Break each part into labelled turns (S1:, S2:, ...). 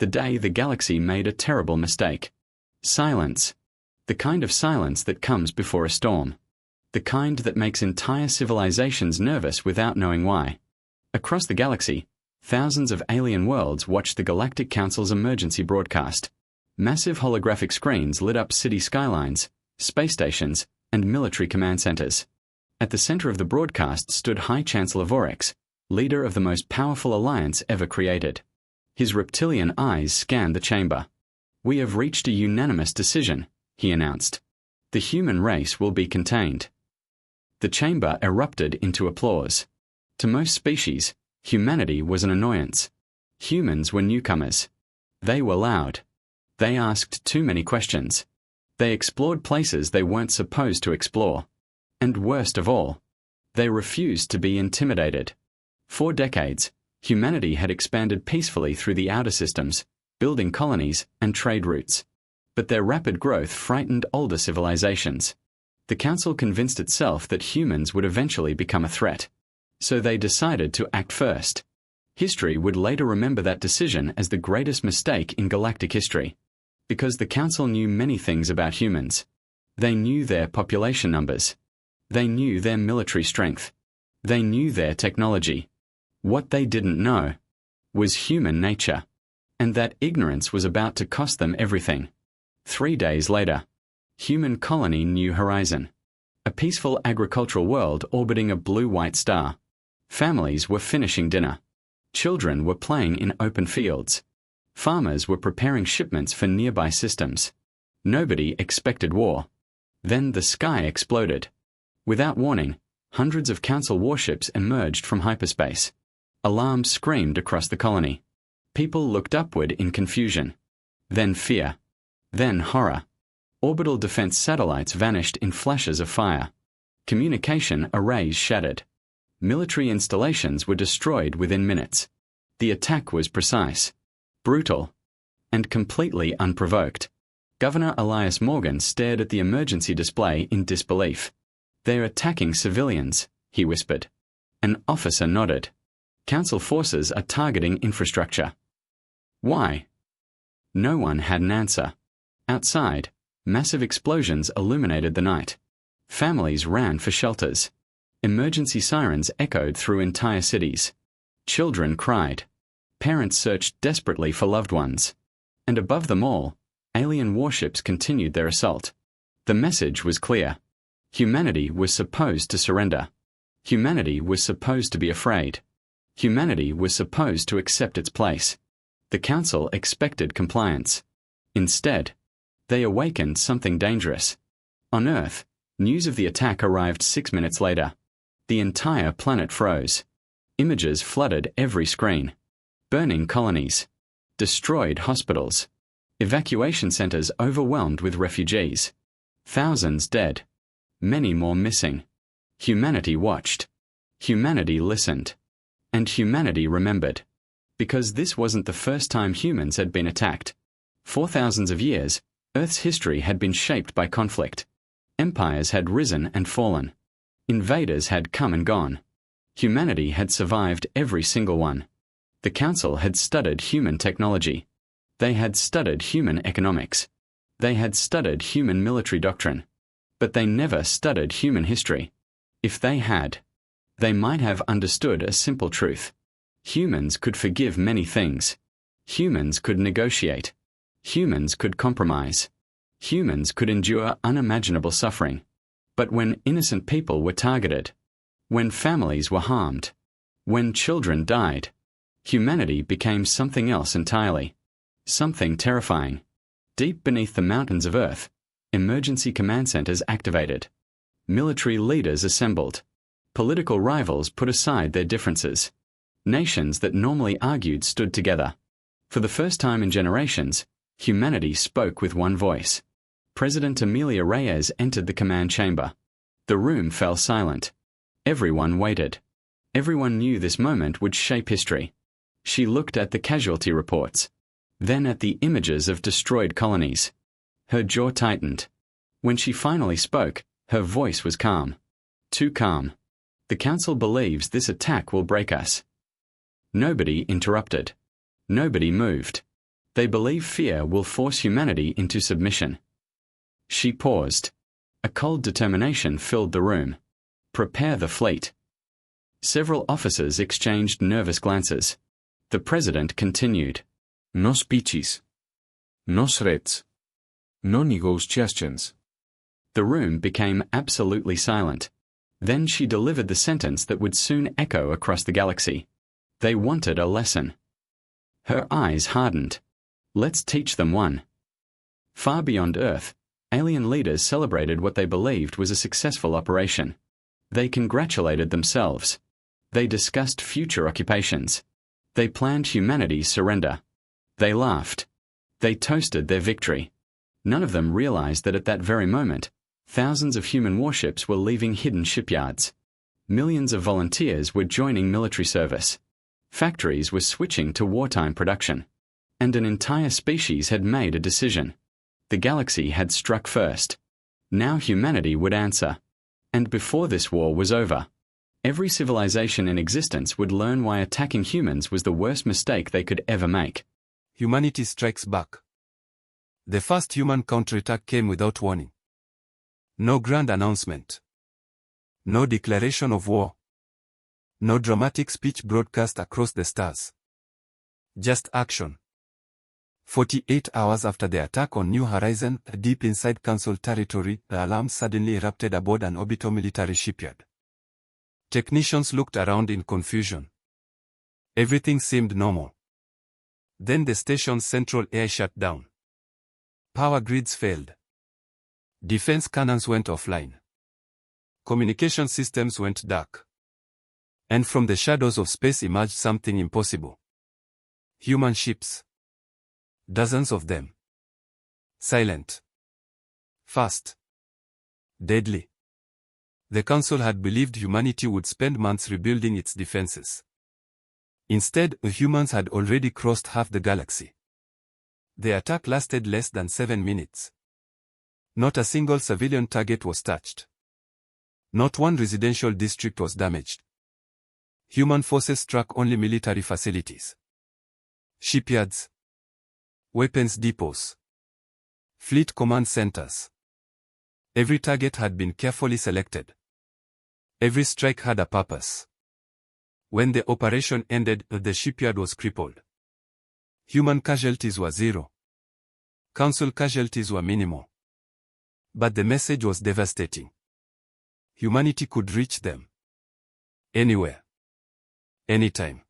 S1: The day the galaxy made a terrible mistake. Silence. The kind of silence that comes before a storm. The kind that makes entire civilizations nervous without knowing why. Across the galaxy, thousands of alien worlds watched the Galactic Council's emergency broadcast. Massive holographic screens lit up city skylines, space stations, and military command centers. At the center of the broadcast stood High Chancellor Vorex, leader of the most powerful alliance ever created. His reptilian eyes scanned the chamber. "We have reached a unanimous decision," he announced. "The human race will be contained." The chamber erupted into applause. To most species, humanity was an annoyance. Humans were newcomers. They were loud. They asked too many questions. They explored places they weren't supposed to explore. And worst of all, they refused to be intimidated. For decades, humanity had expanded peacefully through the outer systems, building colonies and trade routes. But their rapid growth frightened older civilizations. The Council convinced itself that humans would eventually become a threat. So they decided to act first. History would later remember that decision as the greatest mistake in galactic history. Because the Council knew many things about humans. They knew their population numbers. They knew their military strength. They knew their technology. What they didn't know was human nature. And that ignorance was about to cost them everything. 3 days later, human colony New Horizon. A peaceful agricultural world orbiting a blue-white star. Families were finishing dinner. Children were playing in open fields. Farmers were preparing shipments for nearby systems. Nobody expected war. Then the sky exploded. Without warning, hundreds of Council warships emerged from hyperspace. Alarms screamed across the colony. People looked upward in confusion. Then fear. Then horror. Orbital defense satellites vanished in flashes of fire. Communication arrays shattered. Military installations were destroyed within minutes. The attack was precise, brutal, and completely unprovoked. Governor Elias Morgan stared at the emergency display in disbelief. "They're attacking civilians," he whispered. An officer nodded. "Council forces are targeting infrastructure." "Why?" No one had an answer. Outside, massive explosions illuminated the night. Families ran for shelters. Emergency sirens echoed through entire cities. Children cried. Parents searched desperately for loved ones. And above them all, alien warships continued their assault. The message was clear. Humanity was supposed to surrender. Humanity was supposed to be afraid. Humanity was supposed to accept its place. The Council expected compliance. Instead, they awakened something dangerous. On Earth, news of the attack arrived 6 minutes later. The entire planet froze. Images flooded every screen. Burning colonies. Destroyed hospitals. Evacuation centers overwhelmed with refugees. Thousands dead. Many more missing. Humanity watched. Humanity listened. And humanity remembered. Because this wasn't the first time humans had been attacked. For thousands of years, Earth's history had been shaped by conflict. Empires had risen and fallen. Invaders had come and gone. Humanity had survived every single one. The Council had studied human technology. They had studied human economics. They had studied human military doctrine. But they never studied human history. If they had, they might have understood a simple truth. Humans could forgive many things. Humans could negotiate. Humans could compromise. Humans could endure unimaginable suffering. But when innocent people were targeted, when families were harmed, when children died, humanity became something else entirely. Something terrifying. Deep beneath the mountains of Earth, emergency command centers activated. Military leaders assembled. Political rivals put aside their differences. Nations that normally argued stood together. For the first time in generations, humanity spoke with one voice. President Amelia Reyes entered the command chamber. The room fell silent. Everyone waited. Everyone knew this moment would shape history. She looked at the casualty reports, then at the images of destroyed colonies. Her jaw tightened. When she finally spoke, her voice was calm. Too calm. "The Council believes this attack will break us." Nobody interrupted. Nobody moved. They believe fear will force humanity into submission. She paused. A cold determination filled the room. Prepare the fleet. Several officers exchanged nervous glances. The president continued.
S2: No speeches. No threats. No negotiations.
S1: The room became absolutely silent. Then she delivered the sentence that would soon echo across the galaxy. They wanted a lesson. Her eyes hardened. Let's teach them one. Far beyond Earth, alien leaders celebrated what they believed was a successful operation. They congratulated themselves. They discussed future occupations. They planned humanity's surrender. They laughed. They toasted their victory. None of them realized that at that very moment, thousands of human warships were leaving hidden shipyards. Millions of volunteers were joining military service. Factories were switching to wartime production. And an entire species had made a decision. The galaxy had struck first. Now humanity would answer. And before this war was over, every civilization in existence would learn why attacking humans was the worst mistake they could ever make.
S3: Humanity strikes back. The first human counterattack came without warning. No grand announcement. No declaration of war. No dramatic speech broadcast across the stars. Just action. 48 hours after the attack on New Horizon, deep inside Council territory, the alarm suddenly erupted aboard an orbital military shipyard. Technicians looked around in confusion. Everything seemed normal. Then the station's central air shut down. Power grids failed. Defense cannons went offline. Communication systems went dark. And from the shadows of space emerged something impossible. Human ships. Dozens of them. Silent. Fast. Deadly. The Council had believed humanity would spend months rebuilding its defenses. Instead, humans had already crossed half the galaxy. The attack lasted less than 7 minutes. Not a single civilian target was touched. Not one residential district was damaged. Human forces struck only military facilities. Shipyards. Weapons depots. Fleet command centers. Every target had been carefully selected. Every strike had a purpose. When the operation ended, the shipyard was crippled. Human casualties were zero. Council casualties were minimal. But the message was devastating. Humanity could reach them. Anywhere. Anytime.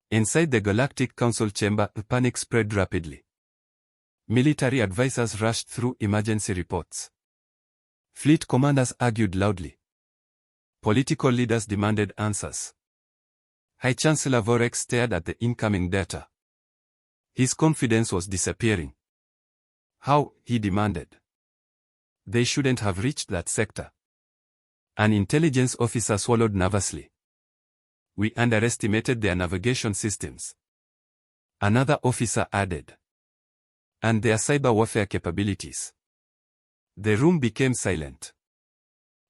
S3: Inside the Galactic Council chamber, panic spread rapidly. Military advisors rushed through emergency reports. Fleet commanders argued loudly. Political leaders demanded answers. High Chancellor Vorex stared at the incoming data. His confidence was disappearing. How, he demanded. They shouldn't have reached that sector. An intelligence officer swallowed nervously. We underestimated their navigation systems. Another officer added. And their cyber warfare capabilities. The room became silent.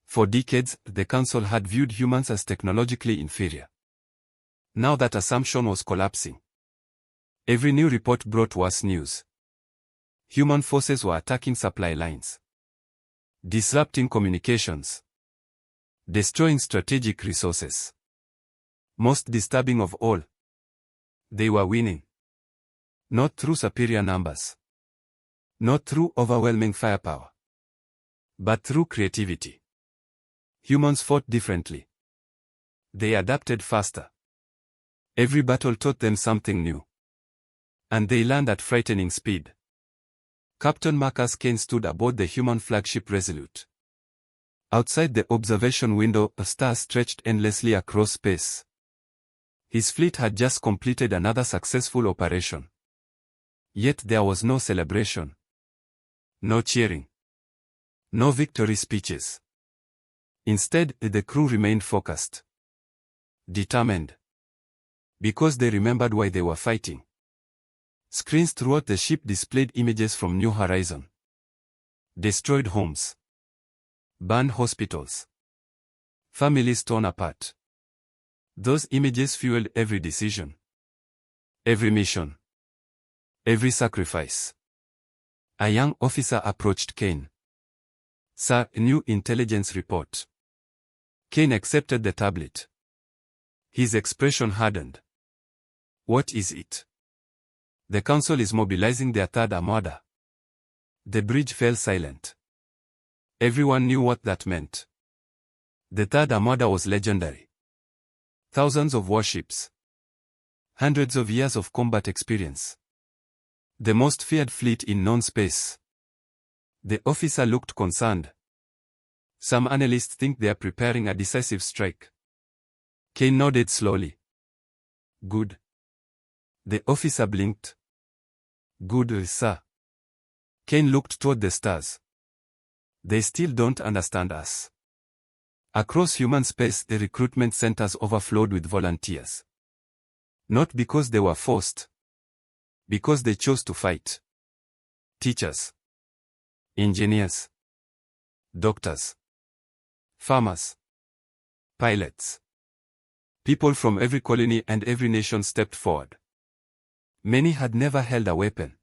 S3: For decades, the Council had viewed humans as technologically inferior. Now that assumption was collapsing. Every new report brought worse news. Human forces were attacking supply lines. Disrupting communications. Destroying strategic resources. Most disturbing of all. They were winning. Not through superior numbers. Not through overwhelming firepower. But through creativity. Humans fought differently. They adapted faster. Every battle taught them something new. And they learned at frightening speed. Captain Marcus Kane stood aboard the human flagship Resolute. Outside the observation window, a star stretched endlessly across space. His fleet had just completed another successful operation. Yet there was no celebration. No cheering. No victory speeches. Instead, the crew remained focused. Determined. Because they remembered why they were fighting. Screens throughout the ship displayed images from New Horizon. Destroyed homes. Burned hospitals. Families torn apart. Those images fueled every decision. Every mission. Every sacrifice. A young officer approached Kane. "Sir, a new intelligence report." Kane accepted the tablet. His expression hardened. "What is it?" "The Council is mobilizing their third armada." The bridge fell silent. Everyone knew what that meant. The third armada was legendary. Thousands of warships. Hundreds of years of combat experience. The most feared fleet in known space. The officer looked concerned. "Some analysts think they are preparing a decisive strike." Kane nodded slowly. "Good." The officer blinked. "Good, sir." Kane looked toward the stars. "They still don't understand us." Across human space, the recruitment centers overflowed with volunteers. Not because they were forced. Because they chose to fight. Teachers. Engineers. Doctors. Farmers. Pilots. People from every colony and every nation stepped forward. Many had never held a weapon.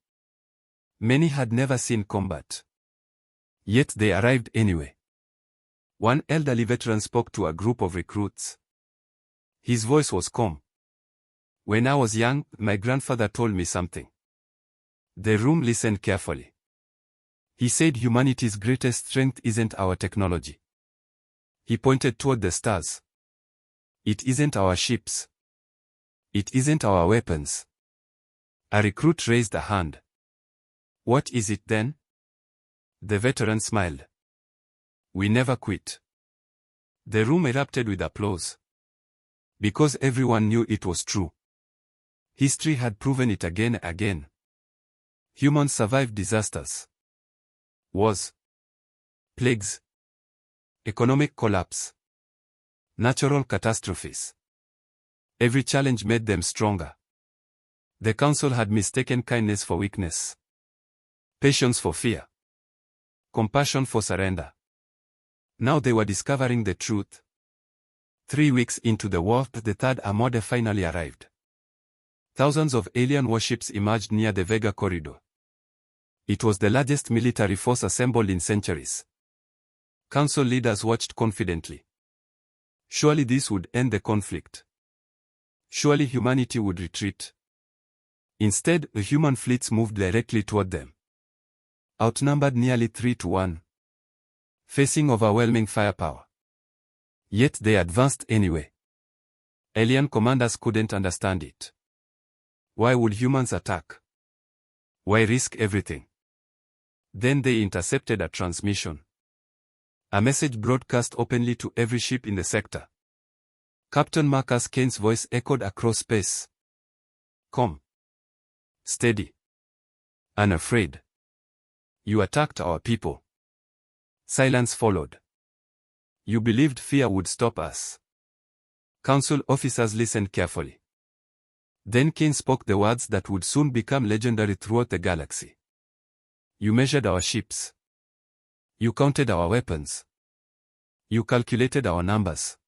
S3: Many had never seen combat. Yet they arrived anyway. One elderly veteran spoke to a group of recruits. His voice was calm. "When I was young, my grandfather told me something." The room listened carefully. He said humanity's greatest strength isn't our technology. He pointed toward the stars. "It isn't our ships. It isn't our weapons." A recruit raised a hand. "What is it then?" The veteran smiled. "We never quit." The room erupted with applause. Because everyone knew it was true. History had proven it again and again. Humans survived disasters. Wars. Plagues. Economic collapse. Natural catastrophes. Every challenge made them stronger. The Council had mistaken kindness for weakness. Patience for fear. Compassion for surrender. Now they were discovering the truth. 3 weeks into the war, the third armada finally arrived. Thousands of alien warships emerged near the Vega corridor. It was the largest military force assembled in centuries. Council leaders watched confidently. Surely this would end the conflict. Surely humanity would retreat. Instead, the human fleets moved directly toward them. Outnumbered nearly 3-1. Facing overwhelming firepower. Yet they advanced anyway. Alien commanders couldn't understand it. Why would humans attack? Why risk everything? Then they intercepted a transmission. A message broadcast openly to every ship in the sector. Captain Marcus Kane's voice echoed across space. "Calm. Steady. Unafraid. You attacked our people." Silence followed. "You believed fear would stop us." Council officers listened carefully. Then Kane spoke the words that would soon become legendary throughout the galaxy. "You measured our ships. You counted our weapons. You calculated our numbers."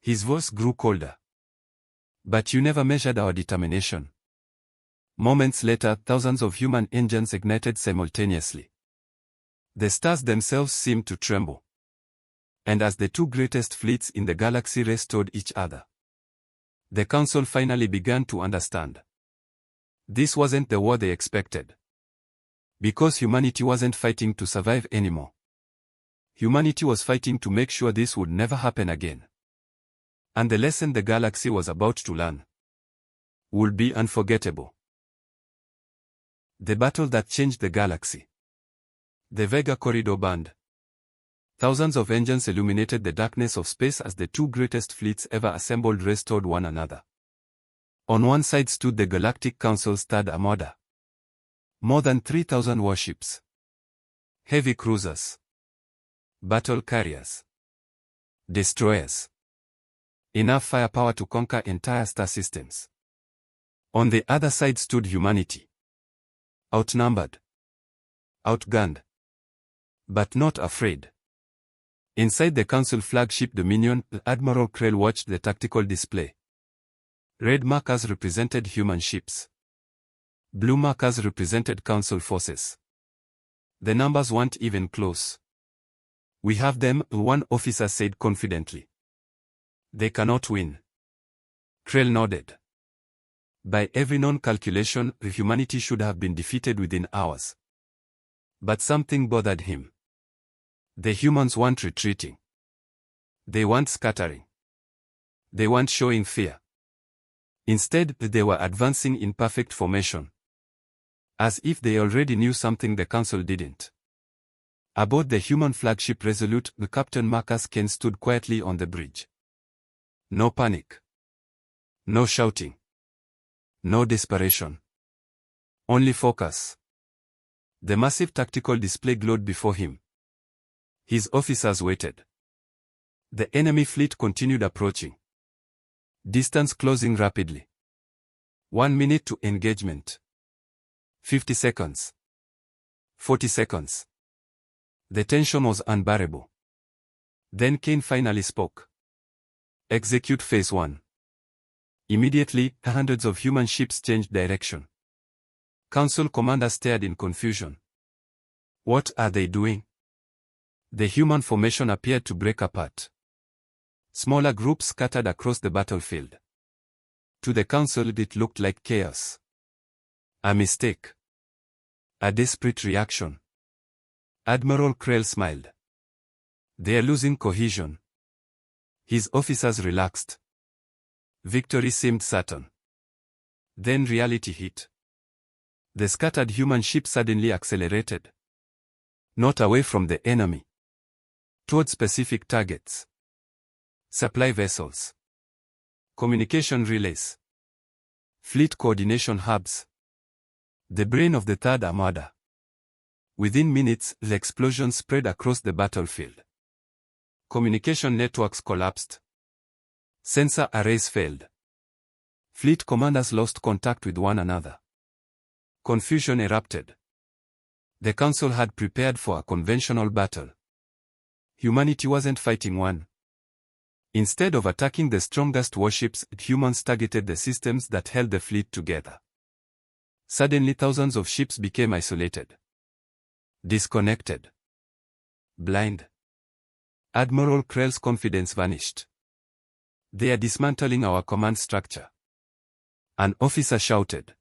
S3: His voice grew colder. "But you never measured our determination." Moments later, thousands of human engines ignited simultaneously. The stars themselves seemed to tremble. And as the two greatest fleets in the galaxy raced toward each other, the Council finally began to understand. This wasn't the war they expected. Because humanity wasn't fighting to survive anymore. Humanity was fighting to make sure this would never happen again. And the lesson the galaxy was about to learn would be unforgettable. The battle that changed the galaxy. The Vega corridor burned. Thousands of engines illuminated the darkness of space as the two greatest fleets ever assembled raced toward one another. On one side stood the Galactic Council's third armada. More than 3,000 warships. Heavy cruisers. Battle carriers. Destroyers. Enough firepower to conquer entire star systems. On the other side stood humanity. Outnumbered. Outgunned. But not afraid. Inside the Council flagship Dominion, Admiral Krell watched the tactical display. Red markers represented human ships. Blue markers represented Council forces. The numbers weren't even close. "We have them," one officer said confidently. "They cannot win." Krell nodded. By every known calculation, humanity should have been defeated within hours. But something bothered him. The humans weren't retreating. They weren't scattering. They weren't showing fear. Instead, they were advancing in perfect formation. As if they already knew something the Council didn't. Aboard the human flagship Resolute, Captain Marcus Kane stood quietly on the bridge. No panic. No shouting. No desperation. Only focus. The massive tactical display glowed before him. His officers waited. The enemy fleet continued approaching. Distance closing rapidly. 1 minute to engagement. 50 seconds. 40 seconds. The tension was unbearable. Then Kane finally spoke. "Execute Phase 1. Immediately, hundreds of human ships changed direction. Council commanders stared in confusion. What are they doing? The human formation appeared to break apart. Smaller groups scattered across the battlefield. To the Council it looked like chaos. A mistake. A desperate reaction. Admiral Krell smiled. "They are losing cohesion." His officers relaxed. Victory seemed certain. Then reality hit. The scattered human ship suddenly accelerated. Not away from the enemy. Toward specific targets. Supply vessels. Communication relays. Fleet coordination hubs. The brain of the Third Armada. Within minutes, the explosion spread across the battlefield. Communication networks collapsed. Sensor arrays failed. Fleet commanders lost contact with one another. Confusion erupted. The Council had prepared for a conventional battle. Humanity wasn't fighting one. Instead of attacking the strongest warships, humans targeted the systems that held the fleet together. Suddenly thousands of ships became isolated. Disconnected. Blind. Admiral Krell's confidence vanished. "They are dismantling our command structure." An officer shouted.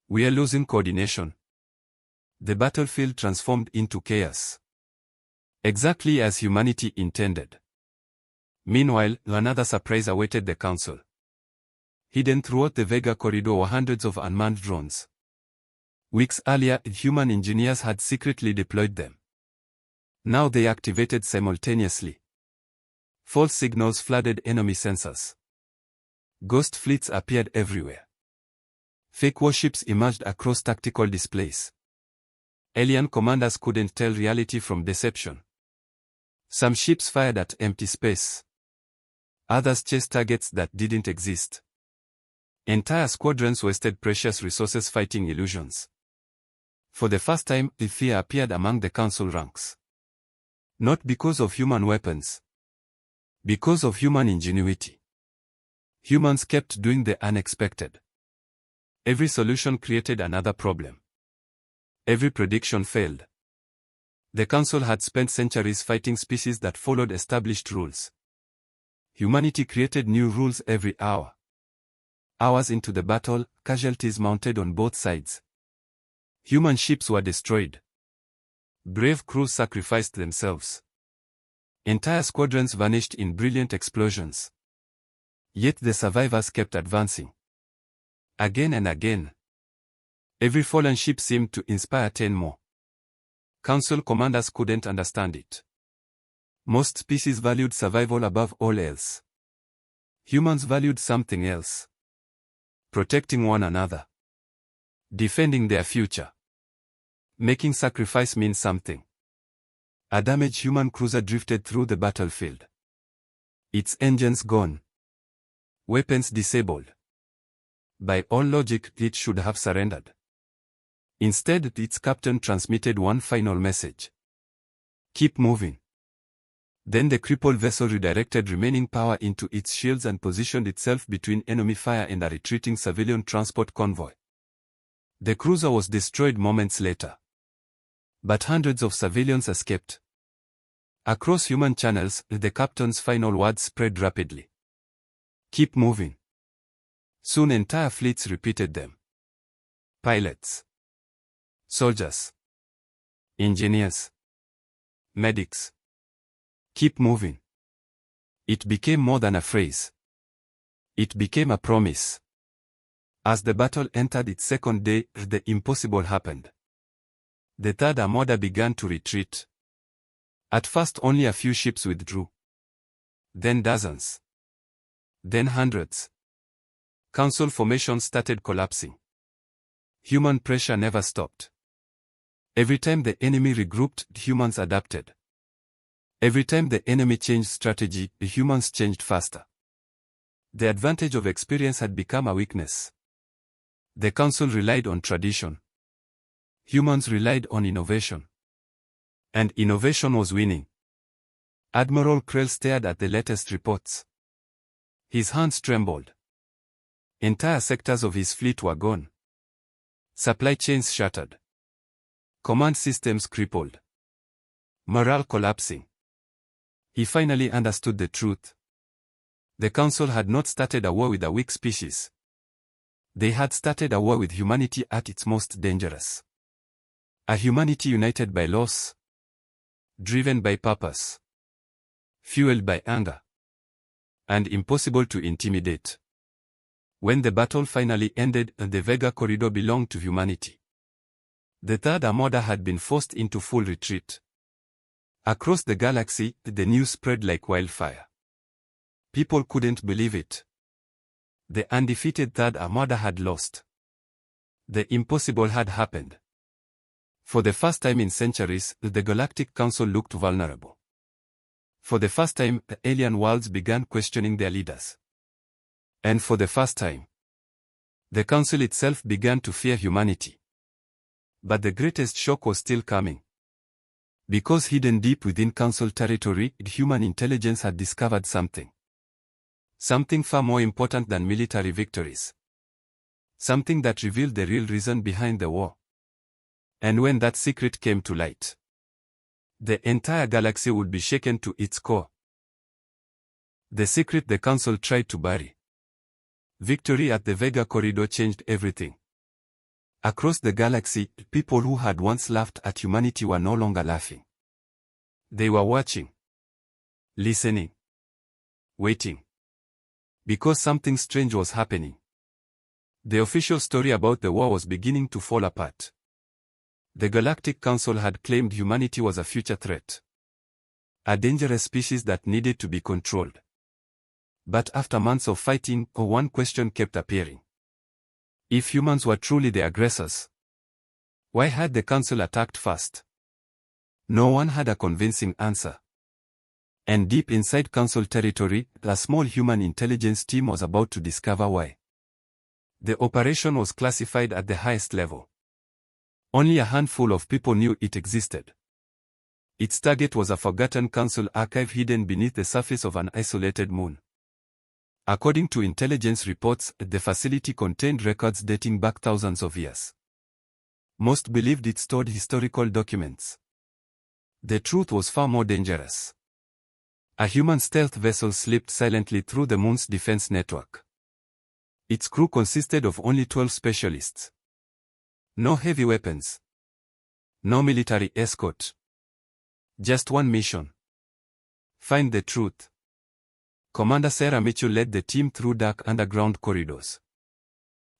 S3: "We are losing coordination." The battlefield transformed into chaos. Exactly as humanity intended. Meanwhile, another surprise awaited the Council. Hidden throughout the Vega corridor were hundreds of unmanned drones. Weeks earlier, human engineers had secretly deployed them. Now they activated simultaneously. False signals flooded enemy sensors. Ghost fleets appeared everywhere. Fake warships emerged across tactical displays. Alien commanders couldn't tell reality from deception. Some ships fired at empty space. Others chased targets that didn't exist. Entire squadrons wasted precious resources fighting illusions. For the first time, the fear appeared among the Council ranks. Not because of human weapons. Because of human ingenuity. Humans kept doing the unexpected. Every solution created another problem. Every prediction failed. The Council had spent centuries fighting species that followed established rules. Humanity created new rules every hour. Hours into the battle, casualties mounted on both sides. Human ships were destroyed. Brave crews sacrificed themselves. Entire squadrons vanished in brilliant explosions. Yet the survivors kept advancing. Again and again. Every fallen ship seemed to inspire 10 more. Council commanders couldn't understand it. Most species valued survival above all else. Humans valued something else. Protecting one another. Defending their future. Making sacrifice mean something. A damaged human cruiser drifted through the battlefield. Its engines gone. Weapons disabled. By all logic, it should have surrendered. Instead, its captain transmitted one final message. Keep moving. Then the crippled vessel redirected remaining power into its shields and positioned itself between enemy fire and a retreating civilian transport convoy. The cruiser was destroyed moments later. But hundreds of civilians escaped. Across human channels, the captain's final words spread rapidly. Keep moving. Soon entire fleets repeated them. Pilots, soldiers, engineers, medics. Keep moving. It became more than a phrase. It became a promise. As the battle entered its second day, the impossible happened. The Third Armada began to retreat. At first only a few ships withdrew. Then dozens. Then hundreds. Council formations started collapsing. Human pressure never stopped. Every time the enemy regrouped, humans adapted. Every time the enemy changed strategy, the humans changed faster. The advantage of experience had become a weakness. The Council relied on tradition. Humans relied on innovation. And innovation was winning. Admiral Krell stared at the latest reports. His hands trembled. Entire sectors of his fleet were gone. Supply chains shattered. Command systems crippled. Morale collapsing. He finally understood the truth. The Council had not started a war with a weak species. They had started a war with humanity at its most dangerous. A humanity united by loss. Driven by purpose. Fueled by anger. And impossible to intimidate. When the battle finally ended, the Vega corridor belonged to humanity. The Third Armada had been forced into full retreat. Across the galaxy, the news spread like wildfire. People couldn't believe it. The undefeated Third Armada had lost. The impossible had happened. For the first time in centuries, the Galactic Council looked vulnerable. For the first time, the alien worlds began questioning their leaders. And for the first time, the Council itself began to fear humanity. But the greatest shock was still coming. Because hidden deep within Council territory, human intelligence had discovered something. Something far more important than military victories. Something that revealed the real reason behind the war. And when that secret came to light, the entire galaxy would be shaken to its core. The secret the Council tried to bury. Victory at the Vega corridor changed everything. Across the galaxy, people who had once laughed at humanity were no longer laughing. They were watching. Listening. Waiting. Because something strange was happening. The official story about the war was beginning to fall apart. The Galactic Council had claimed humanity was a future threat. A dangerous species that needed to be controlled. But after months of fighting, one question kept appearing. If humans were truly the aggressors, why had the Council attacked first? No one had a convincing answer. And deep inside Council territory, a small human intelligence team was about to discover why. The operation was classified at the highest level. Only a handful of people knew it existed. Its target was a forgotten Council archive hidden beneath the surface of an isolated moon. According to intelligence reports, the facility contained records dating back thousands of years. Most believed it stored historical documents. The truth was far more dangerous. A human stealth vessel slipped silently through the moon's defense network. Its crew consisted of only 12 specialists. No heavy weapons. No military escort. Just one mission. Find the truth. Commander Sarah Mitchell led the team through dark underground corridors.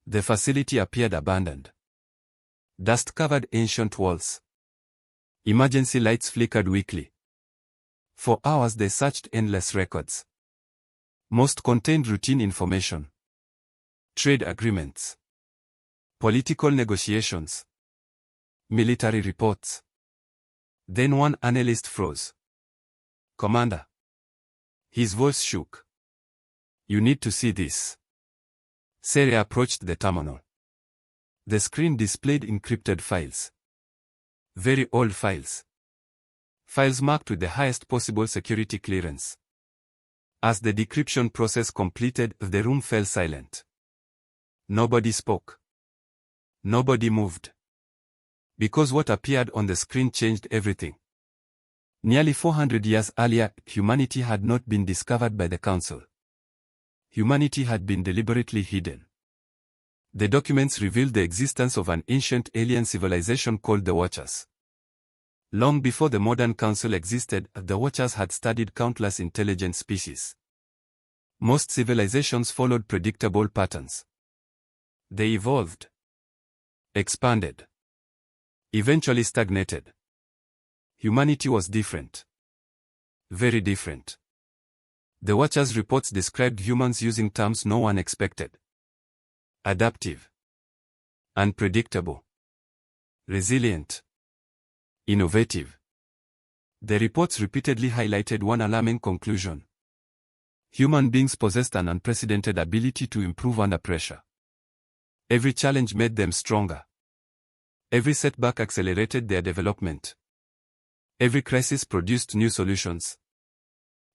S3: The facility appeared abandoned. Dust-covered ancient walls. Emergency lights flickered weakly. For hours they searched endless records. Most contained routine information. Trade agreements. Political negotiations. Military reports. Then one analyst froze. Commander. His voice shook. You need to see this. Sarah approached the terminal. The screen displayed encrypted files. Very old files. Files marked with the highest possible security clearance. As the decryption process completed, the room fell silent. Nobody spoke. Nobody moved. Because what appeared on the screen changed everything. Nearly 400 years earlier, humanity had not been discovered by the Council. Humanity had been deliberately hidden. The documents revealed the existence of an ancient alien civilization called the Watchers. Long before the modern Council existed, the Watchers had studied countless intelligent species. Most civilizations followed predictable patterns. They evolved, expanded, eventually stagnated. Humanity was different. Very different. The Watchers' reports described humans using terms no one expected. Adaptive, unpredictable, resilient, innovative. The reports repeatedly highlighted one alarming conclusion. Human beings possessed an unprecedented ability to improve under pressure. Every challenge made them stronger. Every setback accelerated their development. Every crisis produced new solutions.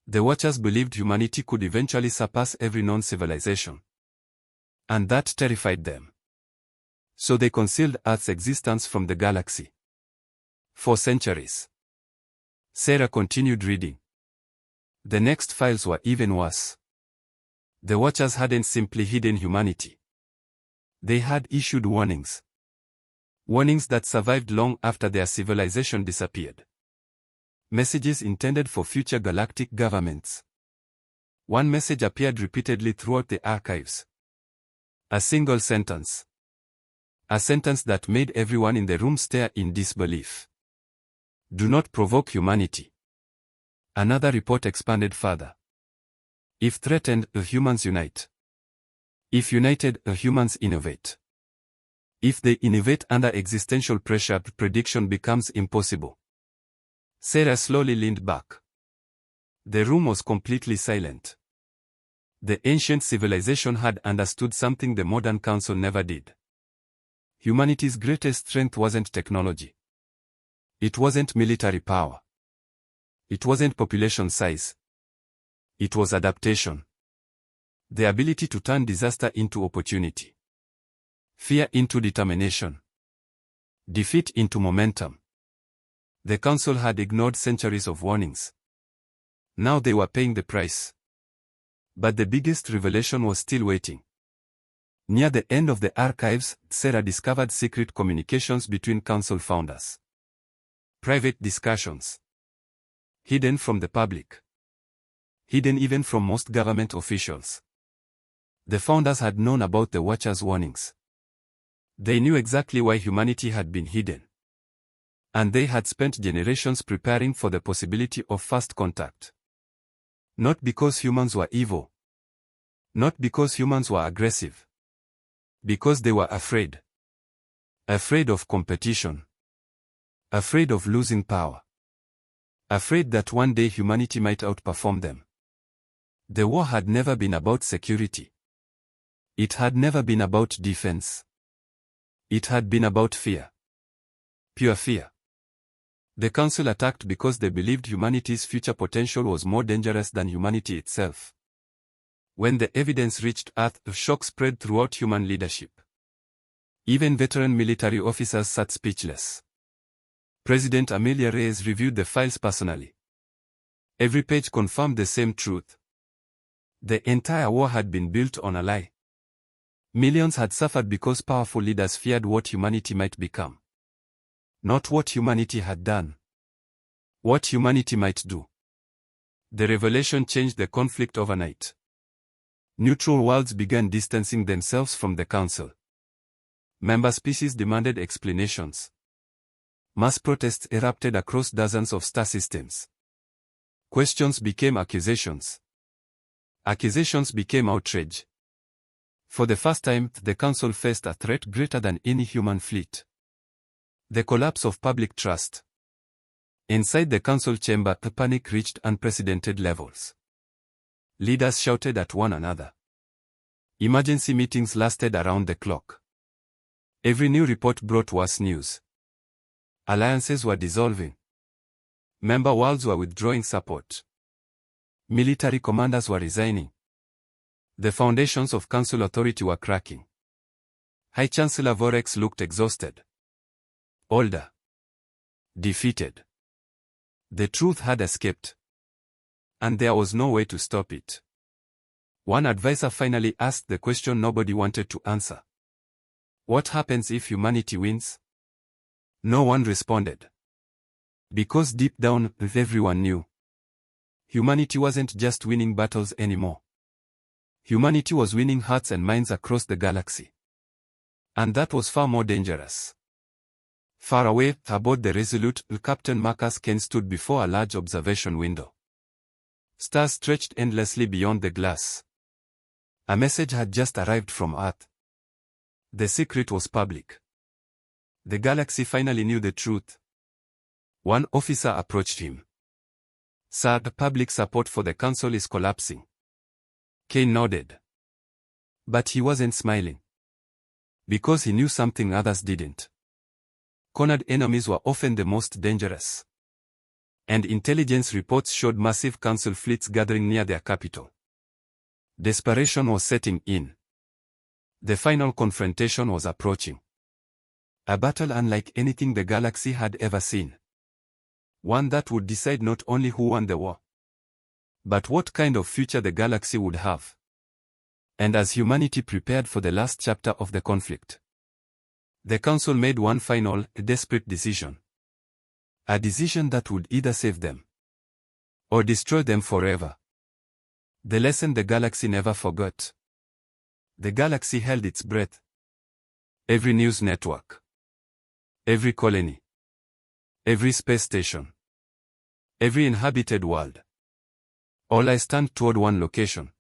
S3: The Watchers believed humanity could eventually surpass every known civilization. And that terrified them. So they concealed Earth's existence from the galaxy. For centuries. Sarah continued reading. The next files were even worse. The Watchers hadn't simply hidden humanity. They had issued warnings. Warnings that survived long after their civilization disappeared. Messages intended for future galactic governments. One message appeared repeatedly throughout the archives. A single sentence. A sentence that made everyone in the room stare in disbelief. Do not provoke humanity. Another report expanded further. If threatened, the humans unite. If united, the humans innovate. If they innovate under existential pressure, prediction becomes impossible. Sarah slowly leaned back. The room was completely silent. The ancient civilization had understood something the modern council never did. Humanity's greatest strength wasn't technology. It wasn't military power. It wasn't population size. It was adaptation. The ability to turn disaster into opportunity. Fear into determination. Defeat into momentum. The council had ignored centuries of warnings. Now they were paying the price. But the biggest revelation was still waiting. Near the end of the archives, Sarah discovered secret communications between council founders. Private discussions. Hidden from the public. Hidden even from most government officials. The founders had known about the Watchers' warnings. They knew exactly why humanity had been hidden. And they had spent generations preparing for the possibility of first contact. Not because humans were evil. Not because humans were aggressive. Because they were afraid. Afraid of competition. Afraid of losing power. Afraid that one day humanity might outperform them. The war had never been about security. It had never been about defense. It had been about fear. Pure fear. The council attacked because they believed humanity's future potential was more dangerous than humanity itself. When the evidence reached Earth, the shock spread throughout human leadership. Even veteran military officers sat speechless. President Amelia Reyes reviewed the files personally. Every page confirmed the same truth. The entire war had been built on a lie. Millions had suffered because powerful leaders feared what humanity might become. Not what humanity had done. What humanity might do. The revelation changed the conflict overnight. Neutral worlds began distancing themselves from the council. Member species demanded explanations. Mass protests erupted across dozens of star systems. Questions became accusations. Accusations became outrage. For the first time, the council faced a threat greater than any human fleet. The collapse of public trust. Inside the council chamber, the panic reached unprecedented levels. Leaders shouted at one another. Emergency meetings lasted around the clock. Every new report brought worse news. Alliances were dissolving. Member worlds were withdrawing support. Military commanders were resigning. The foundations of council authority were cracking. High Chancellor Vorex looked exhausted. Older. Defeated. The truth had escaped. And there was no way to stop it. One advisor finally asked the question nobody wanted to answer. What happens if humanity wins? No one responded. Because deep down, everyone knew. Humanity wasn't just winning battles anymore. Humanity was winning hearts and minds across the galaxy. And that was far more dangerous. Far away, aboard the Resolute, Captain Marcus Kane stood before a large observation window. Stars stretched endlessly beyond the glass. A message had just arrived from Earth. The secret was public. The galaxy finally knew the truth. One officer approached him. Sir, the public support for the council is collapsing. Kane nodded. But he wasn't smiling. Because he knew something others didn't. Cornered enemies were often the most dangerous. And intelligence reports showed massive council fleets gathering near their capital. Desperation was setting in. The final confrontation was approaching. A battle unlike anything the galaxy had ever seen. One that would decide not only who won the war, but what kind of future the galaxy would have. And as humanity prepared for the last chapter of the conflict, the council made one final, desperate decision. A decision that would either save them or destroy them forever. The lesson the galaxy never forgot. The galaxy held its breath. Every news network, every colony, every space station, every inhabited world. All eyes turned toward one location.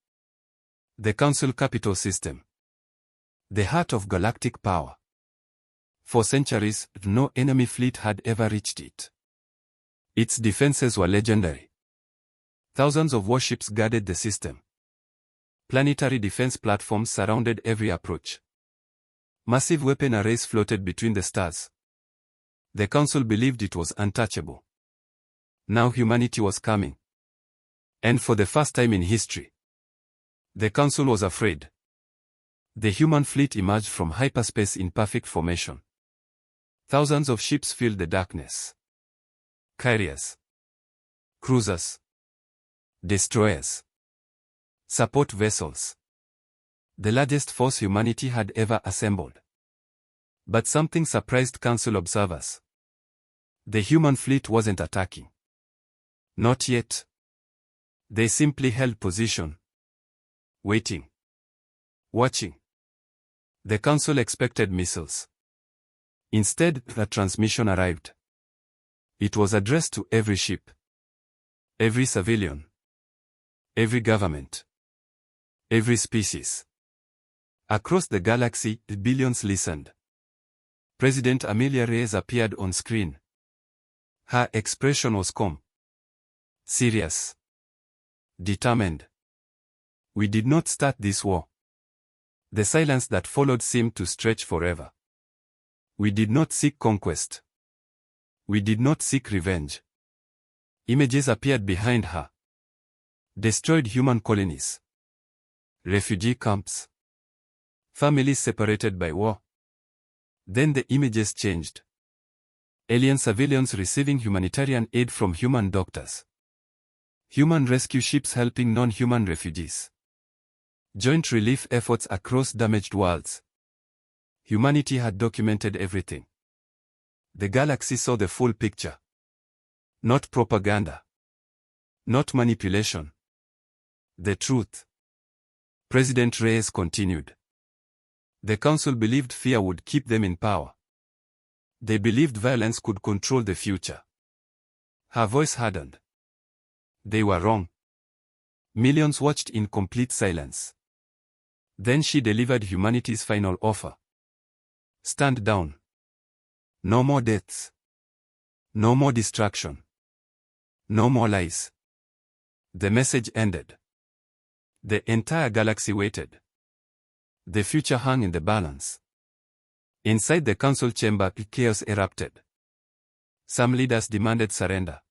S3: The council capital system. The heart of galactic power. For centuries, no enemy fleet had ever reached it. Its defenses were legendary. Thousands of warships guarded the system. Planetary defense platforms surrounded every approach. Massive weapon arrays floated between the stars. The council believed it was untouchable. Now humanity was coming. And for the first time in history, the council was afraid. The human fleet emerged from hyperspace in perfect formation. Thousands of ships filled the darkness. Carriers, cruisers, destroyers, support vessels. The largest force humanity had ever assembled. But something surprised council observers. The human fleet wasn't attacking. Not yet. They simply held position. Waiting. Watching. The council expected missiles. Instead, a transmission arrived. It was addressed to every ship, every civilian, every government, every species. Across the galaxy, billions listened. President Amelia Reyes appeared on screen. Her expression was calm, serious, determined. We did not start this war. The silence that followed seemed to stretch forever. We did not seek conquest. We did not seek revenge. Images appeared behind her. Destroyed human colonies. Refugee camps. Families separated by war. Then the images changed. Alien civilians receiving humanitarian aid from human doctors. Human rescue ships helping non-human refugees. Joint relief efforts across damaged worlds. Humanity had documented everything. The galaxy saw the full picture. Not propaganda. Not manipulation. The truth. President Reyes continued. The council believed fear would keep them in power. They believed violence could control the future. Her voice hardened. They were wrong. Millions watched in complete silence. Then she delivered humanity's final offer. Stand down. No more deaths. No more destruction. No more lies. The message ended. The entire galaxy waited. The future hung in the balance. Inside the council chamber, chaos erupted. Some leaders demanded surrender.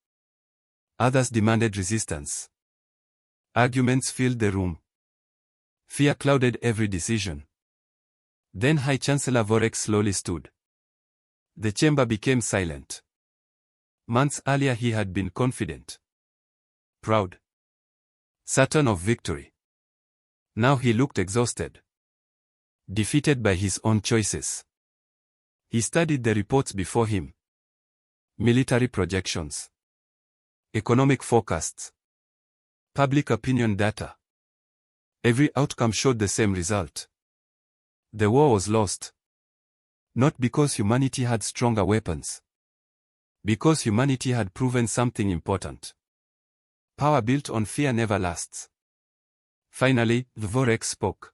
S3: Others demanded resistance. Arguments filled the room. Fear clouded every decision. Then High Chancellor Vorex slowly stood. The chamber became silent. Months earlier he had been confident, proud, certain of victory. Now he looked exhausted, defeated by his own choices. He studied the reports before him. Military projections, economic forecasts, public opinion data. Every outcome showed the same result. The war was lost. Not because humanity had stronger weapons. Because humanity had proven something important. Power built on fear never lasts. Finally, the Vorex spoke.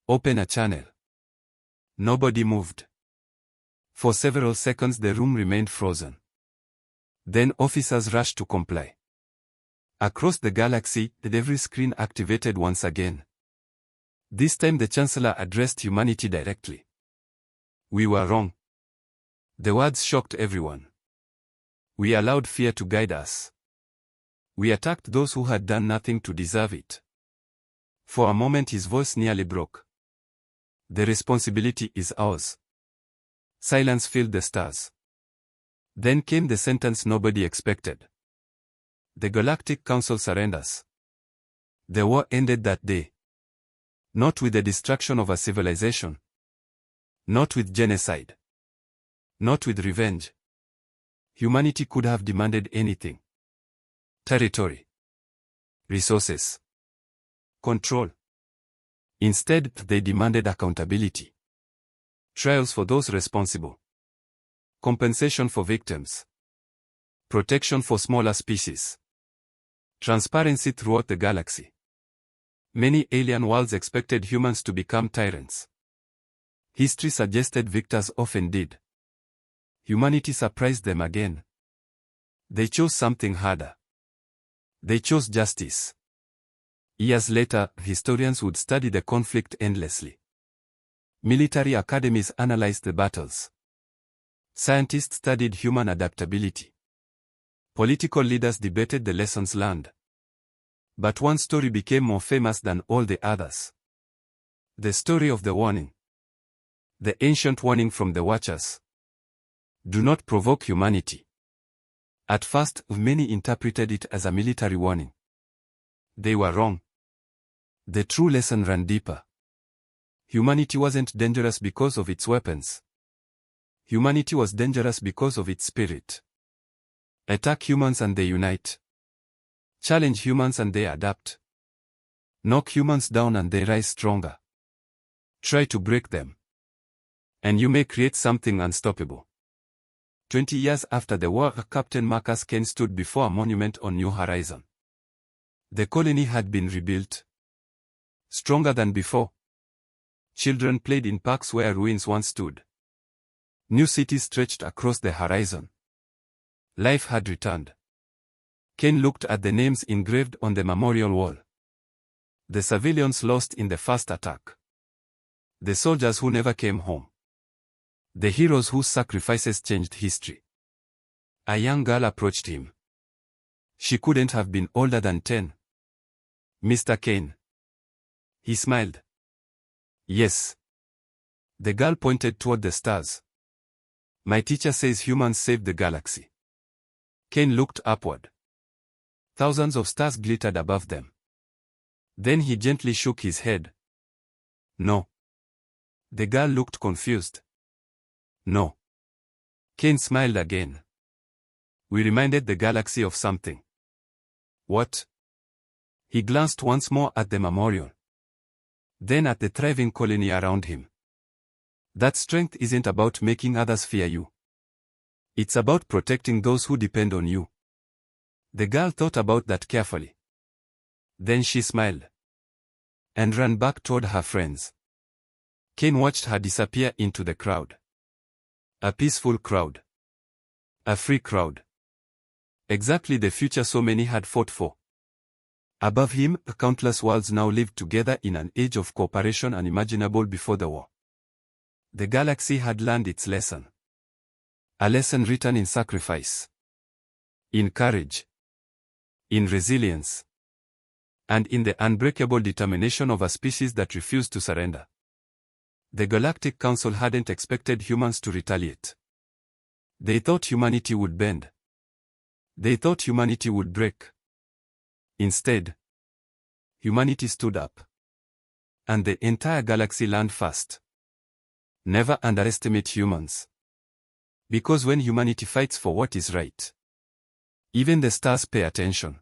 S3: Open a channel. Nobody moved. For several seconds the room remained frozen. Then officers rushed to comply. Across the galaxy, every screen activated once again. This time the Chancellor addressed humanity directly. We were wrong. The words shocked everyone. We allowed fear to guide us. We attacked those who had done nothing to deserve it. For a moment his voice nearly broke. The responsibility is ours. Silence filled the stars. Then came the sentence nobody expected. The Galactic Council surrenders. The war ended that day. Not with the destruction of a civilization. Not with genocide. Not with revenge. Humanity could have demanded anything. Territory. Resources. Control. Instead, they demanded accountability. Trials for those responsible. Compensation for victims. Protection for smaller species. Transparency throughout the galaxy. Many alien worlds expected humans to become tyrants. History suggested victors often did. Humanity surprised them again. They chose something harder. They chose justice. Years later, historians would study the conflict endlessly. Military academies analyzed the battles. Scientists studied human adaptability. Political leaders debated the lessons learned. But one story became more famous than all the others. The story of the warning. The ancient warning from the Watchers. Do not provoke humanity. At first, many interpreted it as a military warning. They were wrong. The true lesson ran deeper. Humanity wasn't dangerous because of its weapons. Humanity was dangerous because of its spirit. Attack humans and they unite. Challenge humans and they adapt. Knock humans down and they rise stronger. Try to break them. And you may create something unstoppable. 20 years after the war, Captain Marcus Kane stood before a monument on New Horizon. The colony had been rebuilt. Stronger than before. Children played in parks where ruins once stood. New cities stretched across the horizon. Life had returned. Kane looked at the names engraved on the memorial wall. The civilians lost in the first attack. The soldiers who never came home. The heroes whose sacrifices changed history. A young girl approached him. She couldn't have been older than 10. Mr. Kane. He smiled. Yes. The girl pointed toward the stars. My teacher says humans saved the galaxy. Kane looked upward. Thousands of stars glittered above them. Then he gently shook his head. No. The girl looked confused. No. Kane smiled again. We reminded the galaxy of something. What? He glanced once more at the memorial. Then at the thriving colony around him. That strength isn't about making others fear you. It's about protecting those who depend on you. The girl thought about that carefully. Then she smiled. And ran back toward her friends. Kane watched her disappear into the crowd. A peaceful crowd. A free crowd. Exactly the future so many had fought for. Above him, countless worlds now lived together in an age of cooperation unimaginable before the war. The galaxy had learned its lesson. A lesson written in sacrifice. In courage. In resilience. And in the unbreakable determination of a species that refused to surrender. The Galactic Council hadn't expected humans to retaliate. They thought humanity would bend. They thought humanity would break. Instead, humanity stood up. And the entire galaxy learned fast. Never underestimate humans. Because when humanity fights for what is right, even the stars pay attention.